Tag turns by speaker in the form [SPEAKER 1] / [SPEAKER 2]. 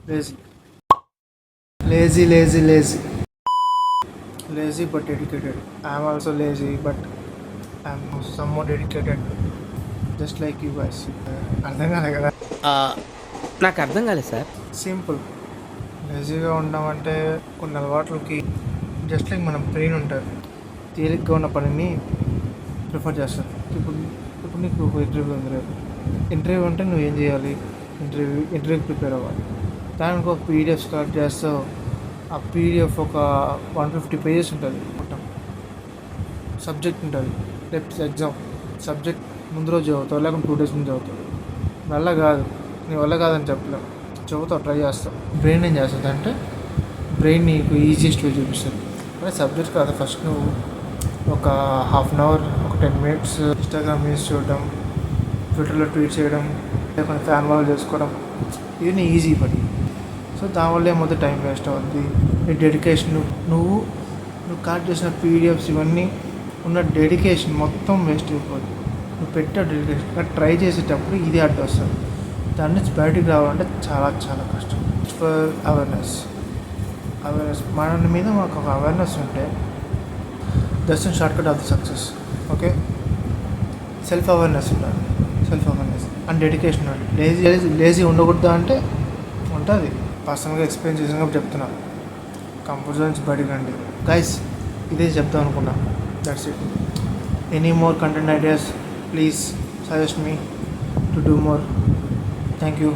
[SPEAKER 1] Lazy. Lazy, lazy, lazy. Lazy but dedicated. I am also lazy, but I am somewhat dedicated. Just like you guys. అర్థం కాలే కదా.
[SPEAKER 2] నాకు అర్థం కాలేదు sir.
[SPEAKER 1] Simple. లేజీగా ఉండమంటే కొన్ని అలవాట్లకి జస్ట్ లైక్ మన బ్రెయిన్ ఉంటుంది, తేలిగ్గా ఉన్న పనిని ప్రిఫర్ చేస్తారు. ఇప్పుడు ఇప్పుడు నీకు ఒక ఇంటర్వ్యూ ఉంది రేపు. ఇంటర్వ్యూ అంటే నువ్వు ఏం చేయాలి? ఇంటర్వ్యూకి ప్రిపేర్ అవ్వాలి. దానికి ఒక పీడిఎఫ్ కలెక్ట్ చేస్తావు. ఆ పీడిఎఫ్ ఒక 150 పేజెస్ ఉంటుంది మొత్తం. సబ్జెక్ట్ ఉంటుంది, రేపు ఎగ్జామ్. సబ్జెక్ట్ ముందు రోజు చదువుతావు, లేకుంటే 2 days ముందు చదువుతావు. వల్ల కాదు, నీ వల్ల కాదని చెప్పలేవు, చదువుతావు, ట్రై చేస్తావు. బ్రెయిన్ ఏం చేస్తుంది అంటే బ్రెయిన్ నీకు ఈజియెస్ట్ వే చూపిస్తుంది. అదే సబ్జెక్ట్ కాదు, ఫస్ట్ నువ్వు ఒక హాఫ్ అన్ అవర్, ఒక 10 minutes ఇన్స్టాగ్రామ్ రీల్స్ చూడడం, ట్విట్టర్లో ట్వీట్ చేయడం, లేకపోతే ఫ్యాన్ వాల్ చేసుకోవడం, ఇవన్నీ ఈజీ పని. సో దానివల్ల ఏమవుతుంది, టైం వేస్ట్ అవుతుంది. నీ డెడికేషన్, నువ్వు కలెక్ట్ చేసిన పీడిఎఫ్స్ ఇవన్నీ ఉన్న డెడికేషన్ మొత్తం వేస్ట్ అయిపోతుంది. నువ్వు పెట్టే డెడికేషన్ కానీ ట్రై చేసేటప్పుడు ఇది అడ్డు వస్తుంది. దాని నుంచి బయటికి రావాలంటే చాలా చాలా కష్టం. ఫర్ అవేర్నెస్ మన మీద మాకు ఒక అవేర్నెస్ ఉంటే that's short cut off the success. Okay, self awareness ఉండాలి. సెల్ఫ్ అవేర్నెస్ అండ్ డెడికేషన్ ఉండాలి. లేజీ ఉండకూడదు అంటే ఉంటుంది. పర్సనల్గా ఎక్స్పీరియన్స్ చేసినప్పుడు చెప్తున్నాను. కంఫర్ట్ జోన్స్ బయటికి రండి గైస్. ఇదే చెప్తాం అనుకున్నా. That's it. Any more content ideas please suggest me to do more. Thank you.